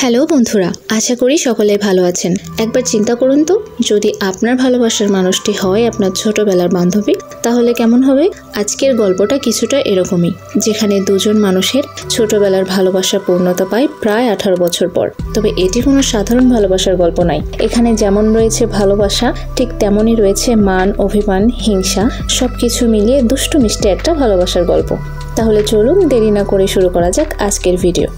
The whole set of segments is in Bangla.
হ্যালো বন্ধুরা, আশা করি সকলে ভালো আছেন। একবার চিন্তা করুন তো, যদি আপনার ভালোবাসার মানুষটি হয় আপনার ছোটবেলার বান্ধবী, তাহলে কেমন হবে? আজকের গল্পটা কিছুটা এরকমই, যেখানে দুজন মানুষের ছোটবেলার ভালোবাসা পূর্ণতা পায় প্রায় 18 বছর পর। তবে এটি কোনো সাধারণ ভালোবাসার গল্প নয়। এখানে যেমন রয়েছে ভালোবাসা, ঠিক তেমনই রয়েছে মান, অভিমান, হিংসা, সবকিছু মিলিয়ে দুষ্টু মিষ্টি একটা ভালোবাসার গল্প। তাহলে চলুন দেরি না করে শুরু করা যাক আজকের ভিডিও।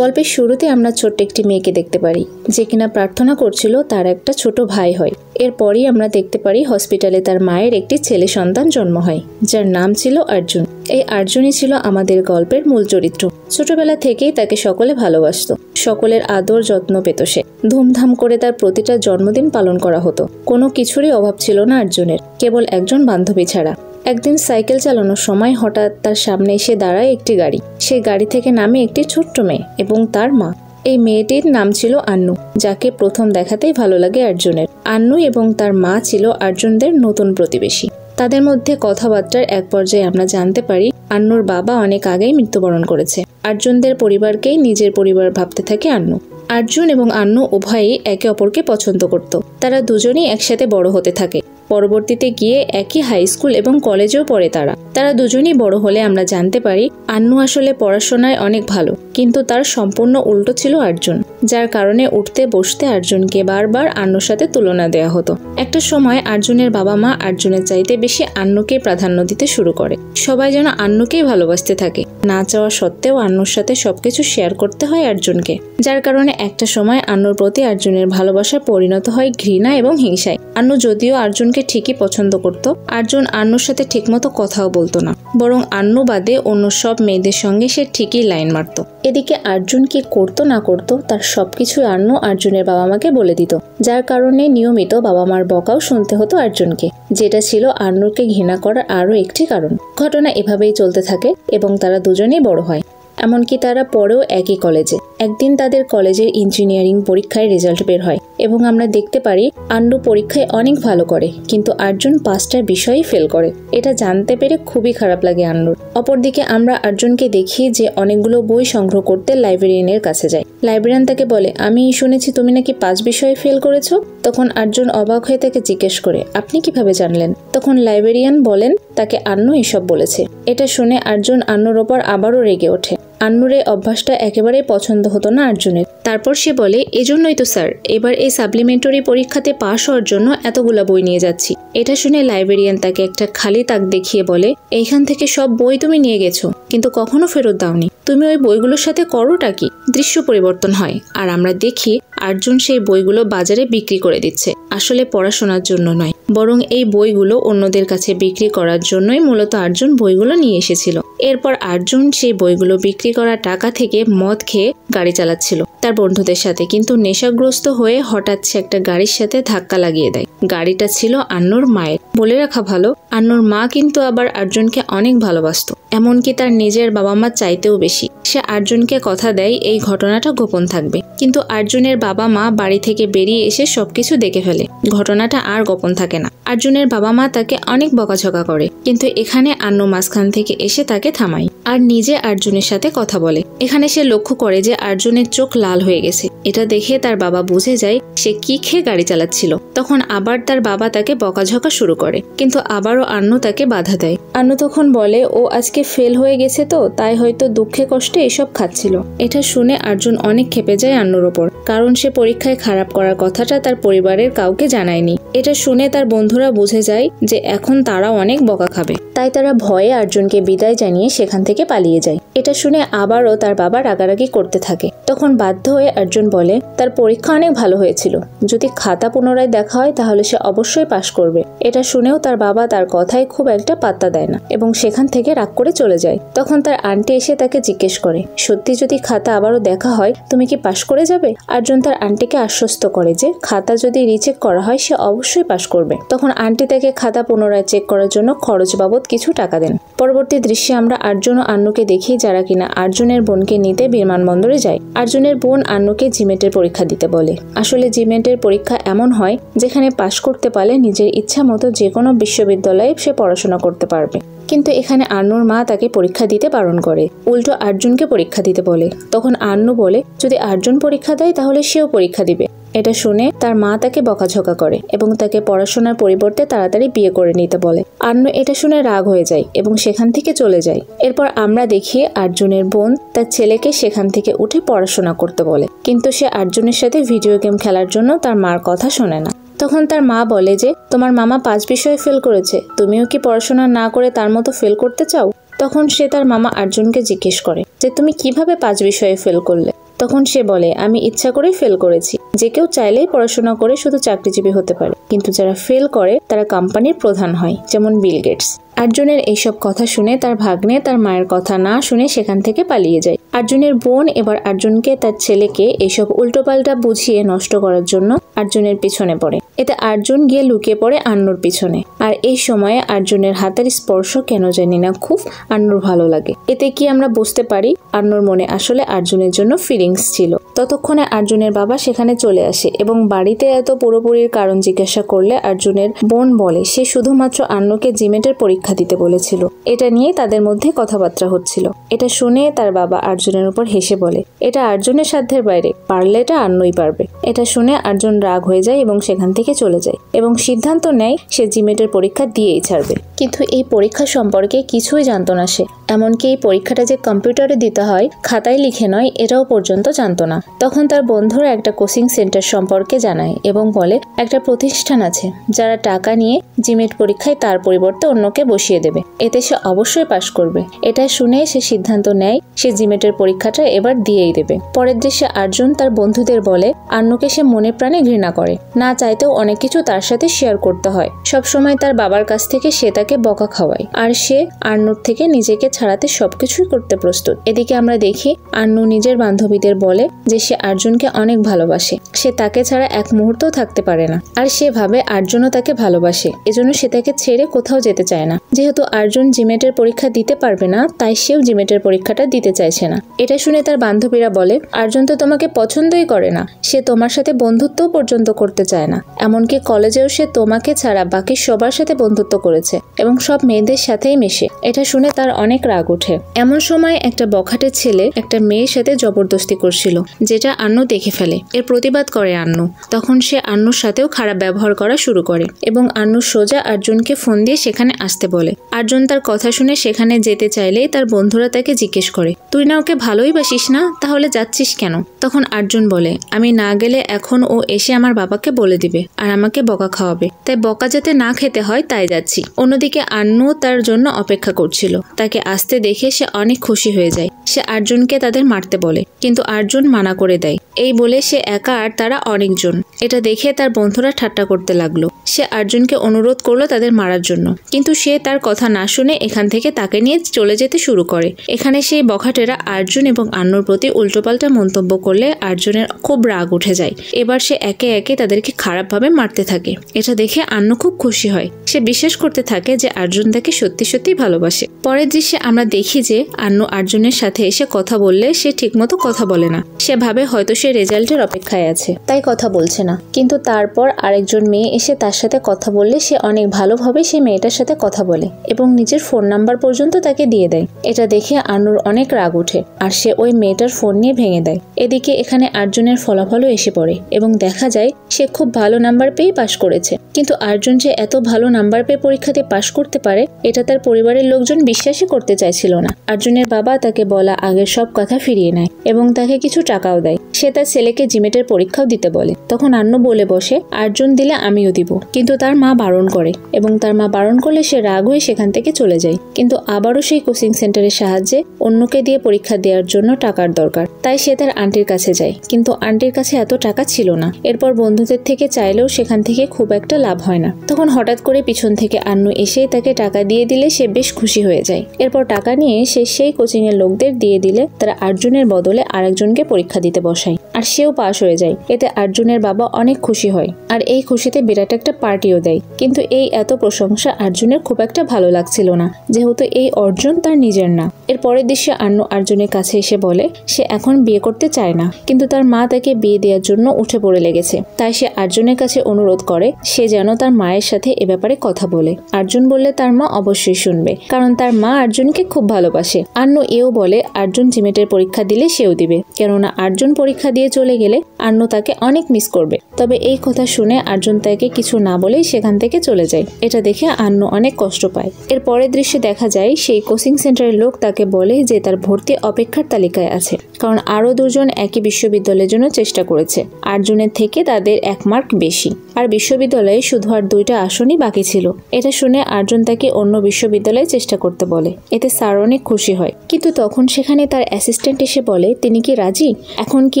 গল্পের শুরুতে আমরা ছোট্ট একটি মেয়েকে দেখতে পারি, যে কিনা প্রার্থনা করছিল তার একটা ছোট ভাই হয়। এরপরই আমরা দেখতে পারি হসপিটালে তার মায়ের একটি ছেলে সন্তান জন্ম হয়, যার নাম ছিল অর্জুন। এই অর্জুনই ছিল আমাদের গল্পের মূল চরিত্র। ছোটবেলা থেকেই তাকে সকলে ভালোবাসত, সকলের আদর যত্ন পেত সে। ধুমধাম করে তার প্রতিটা জন্মদিন পালন করা হতো। কোনো কিছুরই অভাব ছিল না অর্জুনের, কেবল একজন বান্ধবী ছাড়া। একদিন সাইকেল চালানোর সময় হঠাৎ তার সামনে এসে দাঁড়ায় একটি গাড়ি। সেই গাড়ি থেকে নামে একটি ছোট্ট মেয়ে এবং তার মা। এই মেয়েটির নাম ছিল আন্নু, যাকে প্রথম দেখাতেই ভালো লাগে অর্জুনের। আন্নু এবং তার মা ছিল অর্জুনদের নতুন প্রতিবেশী। তাদের মধ্যে কথাবার্তার এক পর্যায়ে আমরা জানতে পারি আন্নুর বাবা অনেক আগেই মৃত্যুবরণ করেছে। অর্জুনদের পরিবারকেই নিজের পরিবার ভাবতে থাকে আন্নু। অর্জুন এবং আন্নু উভয়ই একে অপরকে পছন্দ করত। তারা দুজনেই একসাথে বড় হতে থাকে। পরবর্তীতে গিয়ে একই হাই স্কুল এবং কলেজেও পড়ে তারা দুজনেই বড় হলে আমরা জানতে পারি আন্নু আসলে পড়াশোনায় অনেক ভালো, কিন্তু তার সম্পূর্ণ উল্টো ছিল অর্জুন, যার কারণে উঠতে বসতে অর্জুনকে বারবার আন্নুর সাথে তুলনা দেওয়া হতো। একটা সময় অর্জুনের বাবা মা অর্জুনের চাইতে বেশি আন্নুকে প্রাধান্য দিতে শুরু করে। সবাই যেন আন্নুকেই ভালোবাসতে থাকে। না চাওয়া সত্ত্বেও আন্নুর সাথে সবকিছু শেয়ার করতে হয় অর্জুনকে, যার কারণে একটা সময় আন্নুর প্রতি অর্জুনের ভালোবাসা পরিণত হয় ঘৃণা এবং হিংসায়। আন্নু যদিও অর্জুনকে ঠিকই পছন্দ করত, অর্জুন আন্নুর সাথে ঠিকমতো কথাও বলতো না, বরং আন্নু বাদে অন্য সব মেয়েদের সঙ্গে সে ঠিকই লাইন মারত। এদিকে অর্জুন কি করতো না করতো তার সবকিছু আন্নু অর্জুনের বাবা মাকে বলে দিত, যার কারণে নিয়মিত বাবা মার বকাও শুনতে হতো অর্জুনকে, যেটা ছিল আন্নুকে ঘৃণা করার আরো একটি কারণ। ঘটনা এভাবেই চলতে থাকে এবং তারা দুজনেই বড় হয়। এমনকি তারা পরেও একই কলেজে। একদিন তাদের কলেজের ইঞ্জিনিয়ারিং পরীক্ষায় রেজাল্ট বের হয় এবং আমরা দেখতে পারি আন্নু পরীক্ষায় অনেক ভালো করে, কিন্তু অর্জুন 5টা বিষয়ই ফেল করে। এটা জানতে পেরে খুবই খারাপ লাগে আন্নুর। অপরদিকে আমরা অর্জুনকে দেখি যে অনেকগুলো বই সংগ্রহ করতে লাইব্রেরিয়ানের কাছে যায়। লাইব্রেরিয়ান তাকে বলে, আমি শুনেছি তুমি নাকি 5 বিষয়ে ফেল করেছো। তখন অর্জুন অবাক হয়ে তাকে জিজ্ঞেস করে, আপনি কিভাবে জানলেন? তখন লাইব্রেরিয়ান বলেন তাকে আন্নু এসব বলেছে। এটা শুনে অর্জুন আন্নুর ওপর আবারও রেগে ওঠে। আন্নুর এই অভ্যাসটা একেবারেই পছন্দ হতো না অর্জুনের। তারপর সে বলে, এজন্যই তো স্যার এবার এই সাপ্লিমেন্টারি পরীক্ষাতে পাশ হওয়ার জন্য এতগুলা বই নিয়ে যাচ্ছি। এটা শুনে লাইব্রেরিয়ান তাকে একটা খালি তাক দেখিয়ে বলে, এইখান থেকে সব বই তুমি নিয়ে গেছো, কিন্তু কখনো ফেরত দাওনি। তুমি ওই বইগুলোর সাথে করোটা কি? দৃশ্য পরিবর্তন হয় আর আমরা দেখি অর্জুন সেই বইগুলো বাজারে বিক্রি করে দিচ্ছে। আসলে পড়াশোনার জন্য নয়, বরং এই বইগুলো অন্যদের কাছে বিক্রি করার জন্যই মূলত অর্জুন বইগুলো নিয়ে এসেছিল। এরপর অর্জুন সেই বইগুলো বিক্রি করা টাকা থেকে মদ খেয়ে গাড়ি চালাচ্ছিল তার বন্ধুদের সাথে, কিন্তু নেশাগ্রস্ত হয়ে হঠাৎ সে একটা গাড়ির সাথে ধাক্কা লাগিয়ে দেয়। গাড়িটা ছিল আন্নুর মায়ের। বলে রাখা ভালো, আন্নুর মা কিন্তু আবার অর্জুনকে অনেক ভালোবাসত, এমনকি তার নিজের বাবা মা চাইতেও বেশি। সে অর্জুনকে কথা দেয় এই ঘটনাটা গোপন থাকবে, কিন্তু অর্জুনের বাবা মা বাড়ি থেকে বেরিয়ে এসে সবকিছু দেখে ফেলে। ঘটনাটা আর গোপন থাকে না। অর্জুনের বাবা মা তাকে অনেক বকাঝকা করে, কিন্তু এখানে আন্নু মাঝখান থেকে এসে তাকে থামায় আর নিজে অর্জুনের সাথে কথা বলে। এখানে সে লক্ষ্য করে যে অর্জুনের চোখ লাল হয়ে গেছে। এটা দেখে তার বাবা বুঝে যায় সে কি খেয়ে গাড়ি চালাচ্ছিল। তখন আবার তার বাবা তাকে বকাঝকা শুরু করে, কিন্তু আবারও আন্নু তাকে বাধা দেয়। আন্নু তখন বলে ও আজকে ফেল হয়ে গেছে, তো তাই হয়তো দুঃখে কষ্টে এসব খাচ্ছিল। এটা শুনে অর্জুন অনেক ক্ষেপে যায় আন্নুর ওপর, কারণ সে পরীক্ষায় খারাপ করার কথাটা তার পরিবারের কাউকে জানায়নি। এটা শুনে তার বন্ধুরা বুঝে যায় যে এখন তারা অনেক বকা খাবে, তাই তারা ভয়ে অর্জুনকে বিদায় জানিয়ে সেখান থেকে পালিয়ে যায়। এটা শুনে আবারও তার বাবা রাগারাগি করতে থাকে। তখন বাধ্য হয়ে অর্জুন বলে তার পরীক্ষা অনেক ভালো হয়েছিল, যদি খাতা পুনরায় দেখা হয় তাহলে সে অবশ্যই পাশ করবে। এটা শুনেও তার বাবা তার কথায় খুব একটা পাত্তা দেয় না এবং সেখান থেকে রাগ করে চলে যায়। তখন তার আন্টি এসে তাকে জিজ্ঞেস করে, সত্যি যদি খাতা আবারও দেখা হয় তুমি কি পাশ করে যাবে? অর্জুন তার আন্টিকে আশ্বস্ত করে যে খাতা যদি রিচেক করা হয় সে অবশ্যই পাশ করবে। তখন আন্টি তাকে খাতা পুনরায় চেক করার জন্য খরচ বাবদ কিছু টাকা দেন। পরবর্তী দৃশ্যে আমরা অর্জুন ও আন্নুকে দেখি যারা কিনা অর্জুনের বোনকে নিতে বিমানবন্দরে যায়। অর্জুনের বোন আন্নুকে জিমেটের পরীক্ষা দিতে বলে। আসলে জিমেটের পরীক্ষা এমন হয় যেখানে পাশ করতে পারলে নিজের ইচ্ছা মতো যে কোনো বিশ্ববিদ্যালয়ে সে পড়াশোনা করতে পারবে। কিন্তু এখানে আন্নুর মা তাকে পরীক্ষা দিতে বারণ করে, উল্টো আর্জুনকে পরীক্ষা দিতে বলে। তখন আন্নু বলে যদি আর্জুন পরীক্ষা দেয় তাহলে সেও পরীক্ষা দিবে। এটা শুনে তার মা তাকে বকাঝকা করে এবং তাকে পড়াশোনার পরিবর্তে তাড়াতাড়ি বিয়ে করে নিতে বলে। আন্নু এটা শুনে রাগ হয়ে যায় এবং সেখান থেকে চলে যায়। এরপর আমরা দেখি আর্জুনের বোন তার ছেলেকে সেখান থেকে উঠে পড়াশোনা করতে বলে, কিন্তু সে আর্জুনের সাথে ভিডিও গেম খেলার জন্য তার মার কথা শোনে না। তখন তার মা বলে যে তোমার মামা 5 বিষয়ে ফেল করেছে, তুমিও কি পড়াশোনা না করে তার মতো ফেল করতে চাও? তখন সে তার মামা আর্জুনকে জিজ্ঞেস করে যে তুমি কিভাবে 5 বিষয়ে ফেল করলে? তখন সে বলে আমি ইচ্ছা করেই ফেল করেছি। যে কেউ চাইলেই পড়াশোনা করে শুধু চাকরিজীবী হতে পারে, কিন্তু যারা ফেল করে তারা কোম্পানির প্রধান হয়, যেমন বিল গেটস। আর্জুনের এইসব কথা শুনে তার ভাগ্নে তার মায়ের কথা না শুনে সেখান থেকে পালিয়ে যায়। আর্জুনের বোন এবার আর্জুনকে তার ছেলেকে এইসব উল্টোপাল্টা বুঝিয়ে নষ্ট করার জন্য আর্জুনের পিছনে পড়ে। এতে আর্জুন গিয়ে লুকিয়ে পড়ে আন্নুর পিছনে। আর এই সময়ে আর্জুনের হাতের স্পর্শ কেন জানি না খুব আন্নুর ভালো লাগে। এতে কি আমরা বুঝতে পারি আন্নুর মনে আসলে আর্জুনের জন্য ফিলিংস ছিল। ততক্ষণে আর্জুনের বাবা সেখানে চলে আসে এবং বাড়িতে এত পুরোপুরির কারণ জিজ্ঞাসা করলে আর্জুনের বোন বলে সে শুধুমাত্র আন্নুকে জিমেটের পরীক্ষা দিতে বলেছিল। এটা নিয়ে তাদের মধ্যে কথাবার্তা হচ্ছিল। এটা শুনে তার বাবা আর্জুনের উপর হেসে বলে এটা আর্জুনের সাধ্যের বাইরে, পারলে এটা আন্নুই পারবে। এটা শুনে আর্জুন রাগ হয়ে যায় এবং সেখান থেকে চলে যায় এবং সিদ্ধান্ত নেয় সে জিমেটের পরীক্ষা দিয়েই ছাড়বে। কিন্তু এই পরীক্ষা সম্পর্কে কিছুই জানতো না সে। এমনকি এই পরীক্ষাটা যে কম্পিউটারে দিতে হয়, খাতায় লিখে নয়, এটাও পর্যন্ত জানতো না। তখন তার বন্ধুরা একটা কোচিং সেন্টার সম্পর্কে জানায় এবং বলে একটা প্রতিষ্ঠান আছে যারা টাকা নিয়ে জিমেট পরীক্ষায় তার পরিবর্তে অন্যকে বসিয়ে দেবে, এতে সে অবশ্যই পাশ করবে। এটা শুনে সে সিদ্ধান্ত নেয় সে জিমেটের পরীক্ষাটা এবার দিয়েই দেবে। পরের দৃশ্যে আর্জুন তার বন্ধুদের বলে আন্নুকে সে মনে প্রাণে ঘৃণা করে, না চাইতেও অনেক কিছু তার সাথে শেয়ার করতে হয়। সবসময় তার বাবার কাছ থেকে সে তাকে বকা খাওয়ায়, আর সে আন্নুর থেকে নিজেকে ছাড়াতে সবকিছুই করতে প্রস্তুত। এদিকে আমরা দেখি আন্নু নিজের বান্ধবীদের বলে যে সে আর্জুনকে অনেক ভালোবাসে, সে তাকে ছাড়া এক মুহূর্তও থাকতে পারে না। আর সে ভাবে আর্জুনও তাকে ভালোবাসে, এজন্য সে তাকে ছেড়ে কোথাও যেতে চায় না। যেহেতু আর্জুন জিমেটের পরীক্ষা দিতে পারবে না, তাই সেও জিমেটের পরীক্ষাটা দিতে চাইছে না। এটা শুনে তার বান্ধবীরা বলে আর্জুন তো তোমাকে পছন্দই করে না, সে তোমার সাথে বন্ধুত্ব পর্যন্ত করতে চায় না, এমনকি কলেজেও সে তোমাকে ছাড়া বাকি সবার সাথে বন্ধুত্ব করেছে এবং সব মেয়েদের সাথেই মেশে। এটা শুনে তার অনেক রাগ ওঠে। এমন সময় একটা বখাটে ছেলে একটা মেয়ের সাথে জবরদস্তি করছিল, যেটা আন্নু দেখে ফেলে। এর প্রতিবাদ করে আন্নু। তখন সে আন্নুর সাথেও খারাপ ব্যবহার করা শুরু করে এবং আন্নু সোজা আর্জুনকে ফোন দিয়ে সেখানে আসতে বলে। আর্জুন তার কথা শুনে সেখানে যেতে চাইলেই তার বন্ধুরা তাকে জিজ্ঞেস করে তুই না ওকে ভালোই বাসিস না, তাহলে যাচ্ছিস কেন? তখন আর্জুন বলে আমি না গেলে এখন ও এসে আমার বাবাকে বলে দিবে আর আমাকে বকা খাওয়াবে, তাই বকা যাতে না খেতে হয় তাই যাচ্ছি। অন্যদিকে আন্নু তার জন্য অপেক্ষা করছিল। তাকে আসতে দেখে সে অনেক খুশি হয়ে যায়। সে আর্জুনকে তাদের মারতে বলে, কিন্তু আর্জুন মানা করে দেয়। এই বলে সে একা আর তারা অনেকজন। এটা দেখে তার বন্ধুরা ঠাট্টা করতে লাগলো। সে আর্জুনকে অনুরোধ করলো তাদের মারার জন্য, কিন্তু সে তার কথা না শুনে এখান থেকে তাকে নিয়ে চলে যেতে শুরু করে। এখানে সেই বখাটেরা আর্জুন এবং আন্নুর প্রতি উল্টোপাল্টা মন্তব্য করলে আর্জুনের খুব রাগ উঠে যায়। এবার সে একে একে তাদেরকে খারাপভাবে মারতে থাকে। এটা দেখে আন্নু খুব খুশি হয়। সে বিশ্বাস করতে থাকে যে আর্জুন তাকে সত্যি সত্যি ভালোবাসে। পরের দৃশ্যে আমরা দেখি যে আন্নু আর্জুনের সাথে এসে কথা বললে সে ঠিকমতো কথা বলে না। সে ভাবে হয়তো সে রেজাল্টের অপেক্ষায় আছে, তাই কথা বলছে না। কিন্তু তারপর আরেকজন মেয়ে এসে তার সাথে কথা বললে সে অনেক ভালোভাবে সেই মেয়েটার সাথে কথা বলে এবং নিজের ফোন নাম্বার পর্যন্ত তাকে দিয়ে দেয়। এটা দেখে আন্নুর অনেক রাগ ওঠে আর সে ওই মেয়েটার ফোন নিয়ে ভেঙে দেয়। এদিকে এখানে আর্জুনের ফলাফলও এসে পড়ে এবং দেখা যায় সে খুব ভালো নাম্বার পেয়ে পাশ করেছে। কিন্তু আর্জুন যে এত ভালো নাম্বার পেয়ে পরীক্ষাতে পাশ করতে পারে এটা তার পরিবারের লোকজন বিশ্বাসই করতে চাইছিল না। আর্জুনের বাবা তাকে বলা আগের সব কথা ফিরিয়ে নেয় এবং তাকে কিছু টাকাও দেয়। সে তার ছেলেকে জিমেটের পরীক্ষাও দিতে বলে। তখন আন্নু বলে বসে আর্জুন দিলে আমিও দিব, কিন্তু তার মা বারণ করে এবং তার মা বারণ করলে সে রাগ হয়ে সেখান থেকে চলে যায়। কিন্তু আবারও সেই কোচিং সেন্টারের সাহায্যে অন্যকে দিয়ে পরীক্ষা দেওয়ার জন্য টাকার দরকার, তাই সে তার আন্টির কাছে যায়। কিন্তু আন্টির কাছে এত টাকা ছিল না। এরপর বন্ধুদের থেকে চাইলেও সেখান থেকে খুব একটা লাভ হয় না। তখন হঠাৎ করে পিছন থেকে আন্নু এসে তাকে টাকা দিয়ে দিলে সে বেশ খুশি হয়ে যায়। এরপর টাকা নিয়ে সে সেই কোচিং এর লোকদের দিয়ে দিলে তারা আর্জুনের বদলে আরেকজনকে পরীক্ষা দিতে বসায় আর সেও পাশ হয়ে যায়। এতে আর্জুনের বাবা অনেক খুশি হয় আর এই খুশিতে বিরাট একটা পার্টিও দেয়। কিন্তু এই এত প্রশংসা আর্জুনের খুব একটা ভালো লাগছিল না, যেহেতু এই অর্জন তার নিজের না। এর পরের দৃশ্যে আন্নু আর্জুনের কাছে এসে বলে সে এখন বিয়ে করতে চায় না, কিন্তু তার মা তাকে বিয়ে দেওয়ার জন্য উঠে পড়ে লেগেছে। তাই সে আর্জুনের কাছে অনুরোধ করে সে যেন তার মায়ের সাথে এ ব্যাপারে কথা বলে। আর্জুন বললে তার মা অবশ্যই শুনবে, কারণ তার মা আর্জুনকে খুব ভালোবাসে। আন্নু এও বলে আর্জুন জিমেটের পরীক্ষা দিলে সেও দিবে, কেননা আর্জুন পরীক্ষা দিয়ে চলে গেলে আন্নু তাকে অনেক মিস করবে। তবে এই কথা শুনে আর্জুন তাকে কিছু না বলেই সেখান থেকে চলে যায়। এটা দেখে আন্নু অনেক কষ্ট পায়। এর পরের দৃশ্যে দেখা যায় সেই কোচিং সেন্টারের লোক তাকে বলে যে তার ভর্তি অপেক্ষার তালিকায় আছে, কারণ আরো দুজন একই বিশ্ববিদ্যালয়ের জন্য চেষ্টা করেছে। আর্জুনের থেকে তাদের 1 মার্ক বেশি, আর বিশ্ববিদ্যালয়ে শুধু আর 2টা আসনই বাকি ছিল। এটা শুনে আর্জুন তাকে অন্য বিশ্ববিদ্যালয়ে চেষ্টা করতে বলে। এতে স্যার অনেক খুশি হয়, কিন্তু তখন সেখানে তার অ্যাসিস্ট্যান্ট এসে বলে তিনি কি রাজি? এখন কি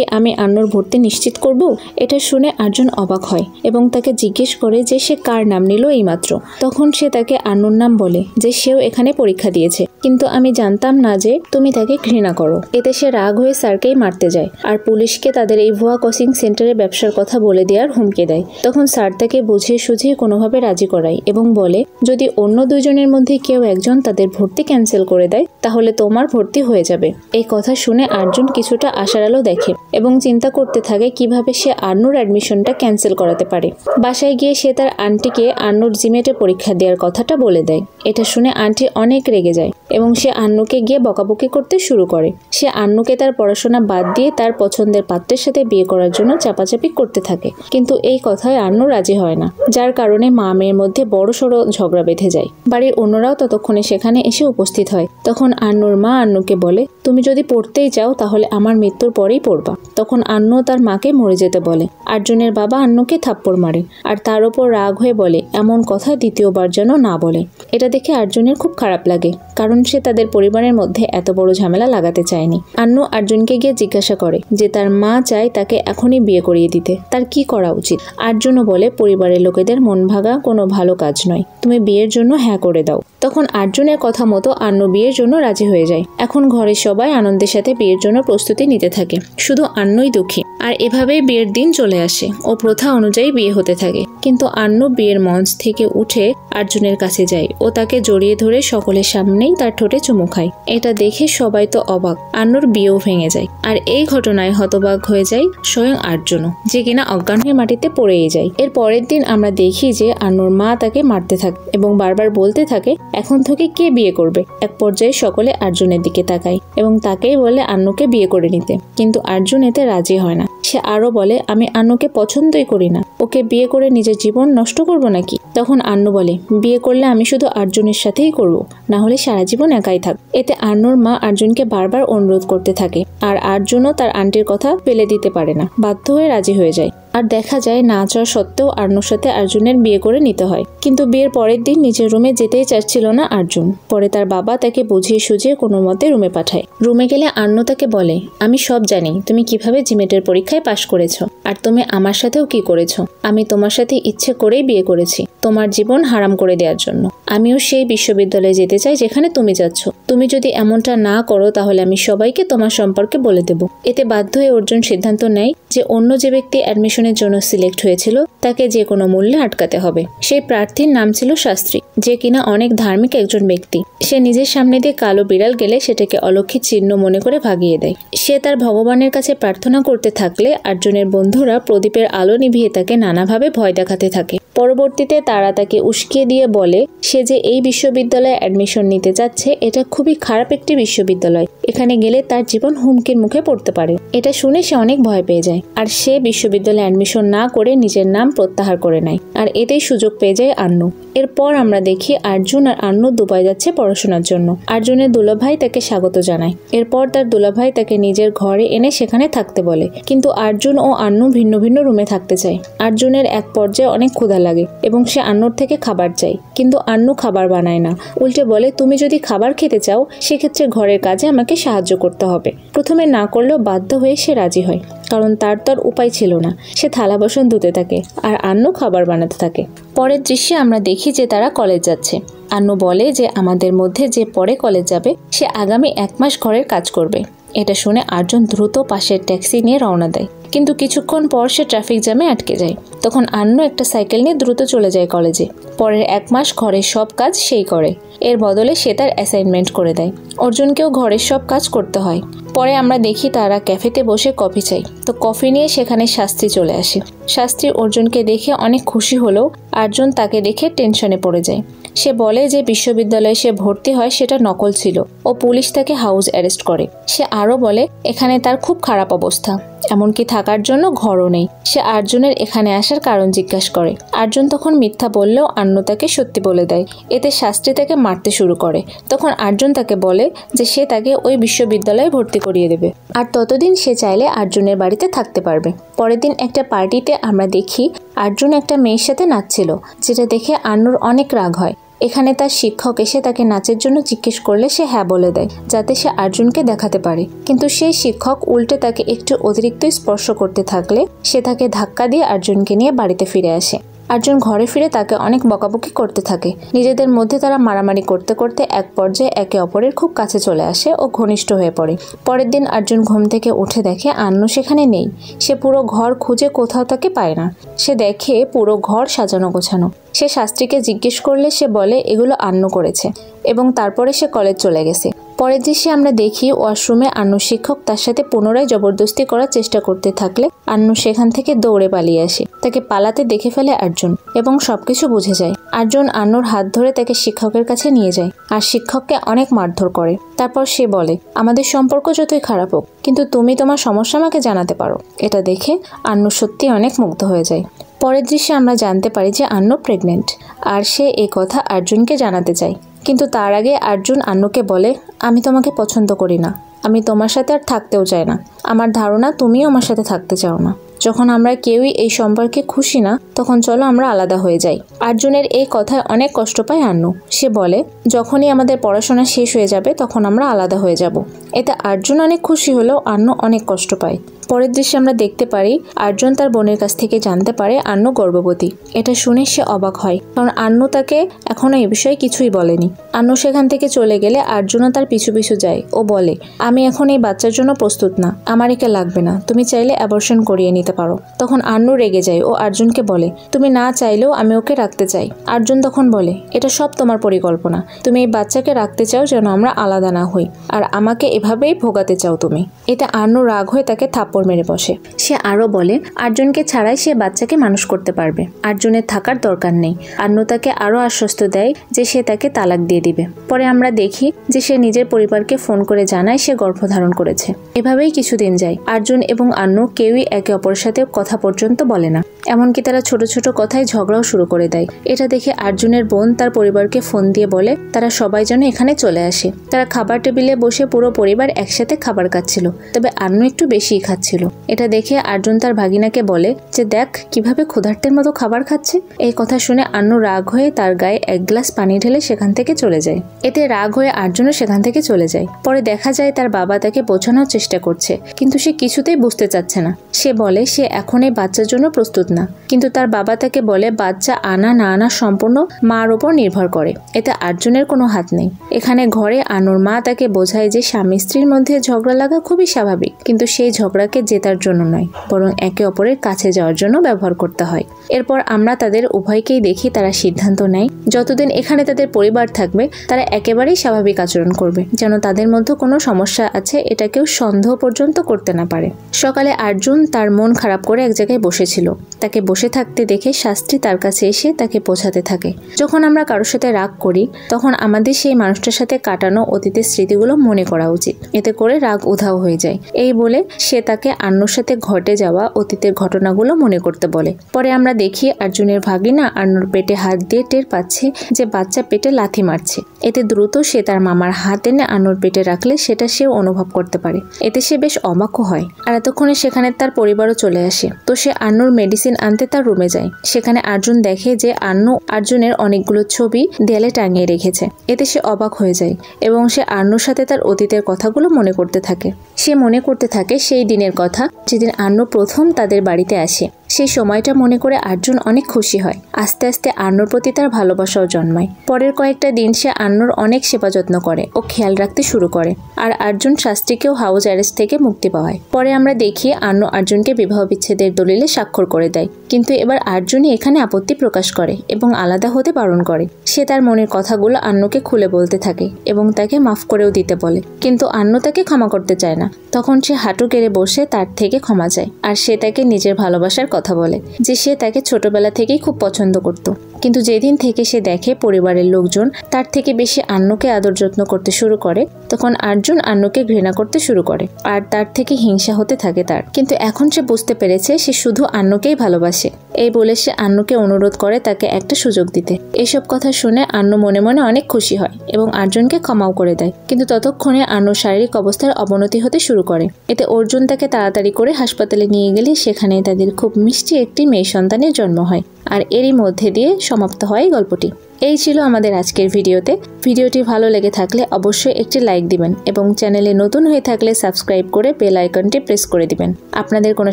আমি আন্নুর ভর্তি নিশ্চিত করব? এটা শুনে আর্জুন অবাক হয় এবং তাকে জিজ্ঞেস করে যে সে কার নাম নিল এইমাত্র। তখন সে তাকে আন্নুর নাম বলে যে সেও এখানে পরীক্ষা দিয়েছে, কিন্তু আমি জানতাম না যে তুমি তাকে ঘৃণা করো। এতে সে রাগ হয়ে স্যারকেই মারতে যায় আর পুলিশকে তাদের এই ভুয়া কোচিং সেন্টারে ব্যবসার কথা বলে দেওয়ার হুমকি দেয়। তখন স্যার তাকে বুঝিয়ে সুঝিয়ে কোনোভাবে রাজি করায় এবং বলে যদি অন্য 2 জনের মধ্যে কেউ একজন তাদের ভর্তি ক্যান্সেল করে দেয় তাহলে তোমার ভর্তি হয়ে যাবে। এই কথা শুনে আর্জুন কিছুটা আশার আলো দেখে এবং চিন্তা করতে থাকে কিভাবে সে আন্নুর অ্যাডমিশনটা ক্যান্সেল করাতে পারে। বাসায় গিয়ে সে তার আন্টিকে আন্নুর জিমেটে পরীক্ষা দেওয়ার কথাটা বলে দেয়। এটা শুনে আন্টি অনেক রেগে যায় এবং সে আন্নুকে গিয়ে বকাবকি করতে শুরু করে। সে আন্নুকে তার পড়াশোনা বাদ দিয়ে তার পছন্দের পাত্রের সাথে বিয়ে করার জন্য চাপাচাপি করতে থাকে, কিন্তু এই কথায় আন্নু রাজি হয় না, যার কারণে মা মেয়ের মধ্যে বড়সড় ঝগড়া বেঁধে যায়। বাড়ির অন্যরাও ততক্ষণে সেখানে এসে উপস্থিত হয়। তখন আন্নুর মা আন্নুকে বলে তুমি যদি পড়তেই চাও তাহলে আমার মৃত্যুর পরেই পড়বা। তখন আন্নু তার মাকে মরে যেতে বলে। আর্জুনের বাবা আন্নুকে থাপ্পড় মারে আর তার ওপর রাগ হয়ে বলে এমন কথা দ্বিতীয়বার যেন না বলে। এটা দেখে আর্জুনের খুব খারাপ লাগে, কারণ সে তাদের পরিবারের মধ্যে এত বড় ঝামেলা লাগাতে চায়নি। আন্নু আর্জুনকে গিয়ে জিজ্ঞাসা করে যে তার মা চায় তাকে এখনই বিয়ে করিয়ে দিতে, তার কি করা উচিত। আর্জুনও বলে পরিবারের লোকেদের মন ভাঙা কোনো ভালো কাজ নয়, তুমি বিয়ের জন্য হ্যাঁ করে দাও। তখন আর্জুনের কথা মতো আন্নু বিয়ের জন্য রাজি হয়ে যায়। এখন ঘরের সবাই আনন্দের সাথে বিয়ের জন্য প্রস্তুতি নিতে থাকে, শুধু আন্নুই দুঃখী। আর এভাবেই বিয়ের দিন চলে আসে ও প্রথা অনুযায়ী বিয়ে হতে থাকে। কিন্তু আন্নু বিয়ের মঞ্চ থেকে উঠে আর্জুনের কাছে যায় ও তাকে জড়িয়ে ধরে সকলের সামনেই তার ঠোঁটে চুমু খায়। এটা দেখে সবাই তো অবাক, আন্নুর বিয়েও ভেঙে যায়। আর এই ঘটনায় হতবাক হয়ে যায় স্বয়ং আর্জুনও, যে কিনা অজ্ঞান হয়ে মাটিতে পড়েই যায়। এর পরের দিন আমরা দেখি যে আন্নুর মা তাকে মারতে থাকে এবং বারবার বলতে থাকে এখন থেকে কে বিয়ে করবে। এক পর্যায়ে সকলে আর্জুনের দিকে তাকায় এবং তাকেই বলে আন্নুকে বিয়ে করে নিতে, কিন্তু আর্জুন এতে রাজি হয় না। সে আরো বলে আমি আন্নুকে পছন্দই করি না, ওকে বিয়ে করে নিজের জীবন নষ্ট করব নাকি। তখন আন্নু বলে বিয়ে করলে আমি শুধু আর্জুনের সাথেই করব, না হলে সারা জীবন একাই থাক। এতে আন্নুর মা আর্জুনকে বারবার অনুরোধ করতে থাকে আর আর্জুনও তার আন্টির কথা ফেলে দিতে পারে না, বাধ্য হয়ে রাজি হয়ে যায়। আর দেখা যায় না চাওয়া সত্ত্বেও আন্নুর সাথে আর্জুনের বিয়ে করে নিতে হয়। কিন্তু বিয়ের পরের দিন নিজের রুমে যেতেই চাচ্ছিল না আর্জুন। পরে তার বাবা তাকে বুঝিয়ে সুঝিয়ে কোনো মতে রুমে পাঠায়। রুমে গেলে আন্নু তাকে বলে আমি সব জানি তুমি কিভাবে জিমেটের পরীক্ষায় পাশ করেছো, আর তুমি আমার সাথেও কি করেছো। আমি তোমার সাথে ইচ্ছে করেই বিয়ে করেছি, তোমার জীবন হারাম করে দেওয়ার জন্য। আমিও সেই বিশ্ববিদ্যালয়ে যেতে চাই যেখানে তুমি যাচ্ছ। তুমি যদি এমনটা না করো তাহলে আমি সবাইকে তোমার সম্পর্কে বলে দেব। এতে বাধ্য হয়ে অর্জুন সিদ্ধান্ত নেয় যে অন্য যে ব্যক্তি অ্যাডমিশনের জন্য সিলেক্ট হয়েছিল তাকে যে কোনো মূল্যে আটকাতে হবে। সেই প্রার্থীর নাম ছিল শাস্ত্রী, যে কিনা অনেক ধার্মিক একজন ব্যক্তি। সে নিজের সামনে দিয়ে কালো বিড়াল গেলে সেটাকে অলক্ষিত চিহ্ন মনে করে ভাগিয়ে দেয়। সে তার ভগবানের কাছে প্রার্থনা করতে থাকলে আর্জুনের বন্ধুরা প্রদীপের আলো নিভিয়ে তাকে নানাভাবে ভয় দেখাতে থাকে। পরবর্তীতে তারা তাকে উস্কিয়ে দিয়ে বলে সে যে এই বিশ্ববিদ্যালয়ে অ্যাডমিশন নিতে যাচ্ছে এটা খুবই খারাপ একটি বিশ্ববিদ্যালয়, এখানে গেলে তার জীবন হুমকির মুখে পড়তে পারে। এটা শুনে সে অনেক ভয় পেয়ে যায় আর সে বিশ্ববিদ্যালয়ে অ্যাডমিশন না করে নিজের নাম প্রত্যাহার করে নেয়। আর এতেই সুযোগ পেয়ে যায় আন্নু। এরপর আমরা দেখি আর্জুন আর আন্নু দুবাই যাচ্ছে পড়াশোনার জন্য। আর্জুনের দুলাভাই তাকে স্বাগত জানায়। এরপর তার দুলাভাই তাকে নিজের ঘরে এনে সেখানে থাকতে বলে, কিন্তু আর্জুন ও আন্নু ভিন্ন ভিন্ন রুমে থাকতে চায়। আর্জুনের এক পর্যায়ে অনেক ক্ষুধা লাগে এবং সে আন্নুর থেকে খাবার চায়, কিন্তু আন্নু খাবার বানায় না, উল্টে বলে তুমি যদি খাবার খেতে চাও সেক্ষেত্রে ঘরের কাজে আমাকে সাহায্য করতে হবে। প্রথমে না করলেও বাধ্য হয়ে সে রাজি হয়, কারণ তার তো আর উপায় ছিল না। সে থালা বাসন ধুতে থাকে আর আন্নু খাবার বানাতে থাকে। পরের দৃশ্যে আমরা দেখি যে তারা কলেজ যাচ্ছে। আন্নু বলে যে আমাদের মধ্যে যে পরে কলেজ যাবে সে আগামী 1 মাস ঘরের কাজ করবে। এটা শুনে আর্জুন দ্রুত পাশের ট্যাক্সি নিয়ে রওনা দেয়, কিন্তু কিছুক্ষণ পর সে ট্রাফিক জ্যামে আটকে যায়। তখন আন্নু একটা সাইকেল নিয়ে দ্রুত চলে যায় কলেজে। পরের 1 মাস ঘরের সব কাজ সেই করে, এর বদলে সে তার অ্যাসাইনমেন্ট করে দেয়। অর্জুনকেও ঘরের সব কাজ করতে হয়। পরে আমরা দেখি তারা ক্যাফেতে বসে কফি চাই, তো কফি নিয়ে সেখানে শাস্ত্রী চলে আসে। শাস্ত্রী অর্জুনকে দেখে অনেক খুশি হলেও অর্জুন তাকে দেখে টেনশনে পড়ে যায়। সে বলে যে বিশ্ববিদ্যালয়ে সে ভর্তি হয় সেটা নকল ছিল ও পুলিশ তাকে হাউস অ্যারেস্ট করে। সে আরও বলে এখানে তার খুব খারাপ অবস্থা, এমনকি থাকার জন্য ঘরও নেই। সে অর্জুনের এখানে আসার কারণ জিজ্ঞাসা করে। অর্জুন তখন মিথ্যা বললেও আন্নু তাকে সত্যি বলে দেয়। এতে শাস্ত্রী তাকে মারতে শুরু করে। তখন অর্জুন তাকে বলে যে সে তাকে ওই বিশ্ববিদ্যালয়ে ভর্তি করিয়ে দেবে, আর ততদিন সে চাইলে অর্জুনের বাড়িতে থাকতে পারবে। পরের দিন একটা পার্টিতে আমরা দেখি অর্জুন একটা মেয়ের সাথে নাচছিল, যেটা দেখে আন্নুর অনেক রাগ হয়। এখানে তার শিক্ষক এসে তাকে নাচের জন্য জিজ্ঞেস করলে সে হ্যাঁ বলে দেয়, যাতে সে অর্জুনকে দেখাতে পারে। কিন্তু সেই শিক্ষক উল্টে তাকে একটু অতিরিক্ত স্পর্শ করতে থাকলে সে তাকে ধাক্কা দিয়ে অর্জুনকে নিয়ে বাড়িতে ফিরে আসে। অর্জুন ঘরে ফিরে তাকে অনেক বকাবকি করতে থাকে। নিজেদের মধ্যে তারা মারামারি করতে করতে এক পর্যায়ে একে অপরের খুব কাছে চলে আসে ও ঘনিষ্ঠ হয়ে পড়ে। পরের দিন অর্জুন ঘুম থেকে উঠে দেখে আন্নু সেখানে নেই। সে পুরো ঘর খুঁজে কোথাও তাকে পায় না। সে দেখে পুরো ঘর সাজানো গোছানো। সে শাস্ত্রীকে জিজ্ঞেস করলে সে বলে এগুলো আন্নু করেছে, এবং তারপরে সে কলেজ চলে গেছে। পরের দৃশ্যে আমরা দেখি ওয়াশরুমে আন্নু শিক্ষক তার সাথে পুনরায় জবরদস্তি করার চেষ্টা করতে থাকলে আন্নু সেখান থেকে দৌড়ে পালিয়ে আসে। তাকে পালাতে দেখে ফেলে অর্জুন এবং সবকিছু বুঝে যায়। অর্জুন আন্নুর হাত ধরে তাকে শিক্ষকের কাছে নিয়ে যায় আর শিক্ষককে অনেক মারধর করে। তারপর সে বলে আমাদের সম্পর্ক যতই খারাপ হোক, কিন্তু তুমি তোমার সমস্যা আমাকে জানাতে পারো। এটা দেখে আন্নু সত্যি অনেক মুগ্ধ হয়ে যায়। পরের দৃশ্যে আমরা জানতে পারি যে আন্নু প্রেগনেন্ট, আর সে এই কথা অর্জুনকে জানাতে চায়। কিন্তু তার আগে অর্জুন আন্নুকে বলে আমি তোমাকে পছন্দ করি না, আমি তোমার সাথে আর থাকতেও চাই না। আমার ধারণা তুমিও আমার সাথে থাকতে চাও না। যখন আমরা কেউই এই সম্পর্কে খুশি না, তখন চলো আমরা আলাদা হয়ে যাই। অর্জুনের এই কথায় অনেক কষ্ট পায় আন্নু। সে বলে যখনই আমাদের পড়াশোনা শেষ হয়ে যাবে তখন আমরা আলাদা হয়ে যাব। এতে অর্জুন অনেক খুশি হলেও আন্নু অনেক কষ্ট পায়। পরের দৃশ্যে আমরা দেখতে পারি অর্জুন তার বোনের কাছ থেকে জানতে পারে আন্নু গর্ভবতী। এটা শুনে সে অবাক হয়, কারণ আন্নু তাকে এখনো এই বিষয়ে কিছুই বলেনি। আন্নু সেখান থেকে চলে গেলে অর্জুনও তার পিছু পিছু যায় ও বলে আমি এখন এই বাচ্চার জন্য প্রস্তুত না, আমার একে লাগবে না, তুমি চাইলে অ্যাবর্শন করিয়ে নিতে পারো। তখন আন্নু রেগে যায় ও অর্জুনকে বলে তুমি না চাইলেও আমি ওকে রাখতে চাই। অর্জুন তখন বলে এটা সব তোমার পরিকল্পনা, তুমি এই বাচ্চাকে রাখতে চাও যেন আমরা আলাদা না হই, আর আমাকে এভাবেই ভোগাতে চাও তুমি। এটা আন্নু রাগ হয়ে তাকে থাপ্পড় মেরে বসে। সে আরো বলে অর্জুনকে ছাড়াই সে বাচ্চাকে মানুষ করতে পারবে, অর্জুনের থাকার দরকার নেই। আন্নু তাকে আরো আশ্বস্ত দেয় যে সে তাকে তালাক দিয়ে দিবে। পরে আমরা দেখি যে সে নিজের পরিবারকে ফোন করে জানায় সে গর্ভধারণ করেছে। এভাবেই কিছুদিন যায়। অর্জুন এবং আন্নু কেউই একে অপরের সাথে কথা পর্যন্ত বলে না, এমনকি তারা ছোট ছোট কথায় ঝগড়াও শুরু করে দেয়। এটা দেখে অর্জুনের বোন তার পরিবারকে ফোন দিয়ে বলে তারা সবাই যেন এখানে চলে আসে। তারা খাবার টেবিলে বসে পুরো পরিবার একসাথে খাবার খাচ্ছিল, তবে আন্নু একটু বেশিই খাচ্ছিল। এটা দেখে অর্জুন তার ভাগিনাকে বলে যে দেখ কিভাবে ক্ষুধার্তের মতো খাবার খাচ্ছে। এই কথা শুনে আন্নু রাগ হয়ে তার গায়ে 1 গ্লাস পানি ঢেলে সেখান থেকে চলে যায়। এতে রাগ হয়ে অর্জুনও সেখান থেকে চলে যায়। পরে দেখা যায় তার বাবা তাকে বোঝানোর চেষ্টা করছে, কিন্তু সে কিছুতেই বুঝতে চাচ্ছে না। সে বলে সে এখন এই বাচ্চার জন্য প্রস্তুত না, কিন্তু তার বাবা তাকে বলে বাচ্চা আনা না আনা সম্পূর্ণ মার উপর নির্ভর করে, এতে অর্জুনের কোনো হাত নেই। এখানে ঘরে আন্নুর মা তাকে বোঝায় যে স্বামী স্ত্রীর মধ্যে ঝগড়া লাগা খুবই স্বাভাবিক, কিন্তু সেই ঝগড়াকে জেতার জন্য নয়, বরং একে অপরের কাছে যাওয়ার জন্য ব্যবহার করতে হয়। এরপর আমরা তাদের উভয়কেই দেখি তারা সিদ্ধান্ত নেয় যতদিন এখানে তাদের পরিবার থাকবে তারা একেবারেই স্বাভাবিক আচরণ করবে, যেন তাদের মধ্যে কোনো সমস্যা আছে এটা কেউ সন্দেহ পর্যন্ত করতে না পারে। সকালে অর্জুন তার মন খারাপ করে এক জায়গায় বসেছিল। তাকে বসে থাকতে দেখে শাস্ত্রী তার কাছে এসে তাকে বোঝাতে থাকে। যখন আমরা কারোর সাথে রাগ করি তখন আমাদের সেই মানুষটার সাথে কাটানো অতীতের স্মৃতিগুলো মনে করা উচিত, এতে করে রাগ উধাও হয়ে যায়। এই বলে সে তাকে আন্নুর সাথে ঘটে যাওয়া অতীতের ঘটনাগুলো মনে করতে বলে। পরে আমরা দেখি অর্জুনের ভাগিনা আন্নুর পেটে হাত দিয়ে টের পাচ্ছে যে বাচ্চা পেটে লাথি মারছে। এতে দ্রুত সে তার মামার হাত এনে আন্নুর পেটে রাখলে সেটা সেও অনুভব করতে পারে। এতে সে বেশ অবাকও হয়। আর এতক্ষণে সেখানে তার পরিবারও চলে আসে। তো সে আন্নুর মেডিসিন আনতে তার রুমে যায়। সেখানে অর্জুন দেখে যে আন্নু অর্জুনের অনেকগুলো ছবি দেয়ালে টাঙিয়ে রেখেছে। এতে সে অবাক হয়ে যায় এবং সে আন্নুর সাথে তার অতীতের কথাগুলো মনে করতে থাকে। সে মনে করতে থাকে সেই দিনের কথা যেদিন আন্নু প্রথম তাদের বাড়িতে আসে। সেই সময়টা মনে করে আর্জুন অনেক খুশি হয়। আস্তে আস্তে আন্নুর প্রতি তার ভালোবাসাও জন্মায়। পরের কয়েকটা দিন সে আন্নুর অনেক সেবা যত্ন করে ও খেয়াল রাখতে শুরু করে। আর আর্জুন শাস্ত্রীকেও হাউস অ্যারেস্ট থেকে মুক্তি পাওয়ায়। পরে আমরা দেখি আন্নু আর্জুনকে বিবাহ বিচ্ছেদের দলিলে স্বাক্ষর করে দেয়। কিন্তু এবার আর্জুনই এখানে আপত্তি প্রকাশ করে এবং আলাদা হতে বারণ করে। সে তার মনের কথাগুলো আন্নুকে খুলে বলতে থাকে এবং তাকে মাফ করেও দিতে বলে, কিন্তু আন্নু তাকে ক্ষমা করতে চায় না। তখন সে হাঁটু গেড়ে বসে তার থেকে ক্ষমা চায়। আর সে তাকে নিজের ভালোবাসার কথা বলে, যে সে তাকে ছোটবেলা থেকেই খুব পছন্দ করত। কিন্তু যেদিন থেকে সে দেখে পরিবারের লোকজন তার থেকে বেশি আন্নুকে আদর যত্ন করতে শুরু করে, তখন আর্জুন আন্নুকে ঘৃণা করতে শুরু করে আর তার থেকে হিংসা হতে থাকে তার। কিন্তু এখন সে বুঝতে পেরেছে সে শুধু আন্নুকেই ভালোবাসে। এই বলে সে আন্নুকে অনুরোধ করে তাকে একটা সুযোগ দিতে। এইসব কথা শুনে আন্নু মনে মনে অনেক খুশি হয় এবং আর্জুনকে ক্ষমাও করে দেয়। কিন্তু ততক্ষণে আন্নুর শারীরিক অবস্থার অবনতি হতে শুরু করে। এতে অর্জুন তাকে তাড়াতাড়ি করে হাসপাতালে নিয়ে গেলে সেখানে তাদের খুব মিষ্টি একটি মেয়ে সন্তানের জন্ম হয়। আর এরই মধ্যে দিয়ে সমাপ্ত হয় গল্পটি। এই ছিল আমাদের আজকের ভিডিওতে। ভিডিওটি ভালো লেগে থাকলে অবশ্যই একটি লাইক দিবেন এবং চ্যানেলে নতুন হয়ে থাকলে সাবস্ক্রাইব করে বেল আইকনটি প্রেস করে দিবেন। আপনাদের কোনো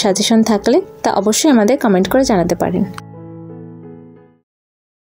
সাজেশন থাকলে তা অবশ্যই আমাদের কমেন্ট করে জানাতে পারেন।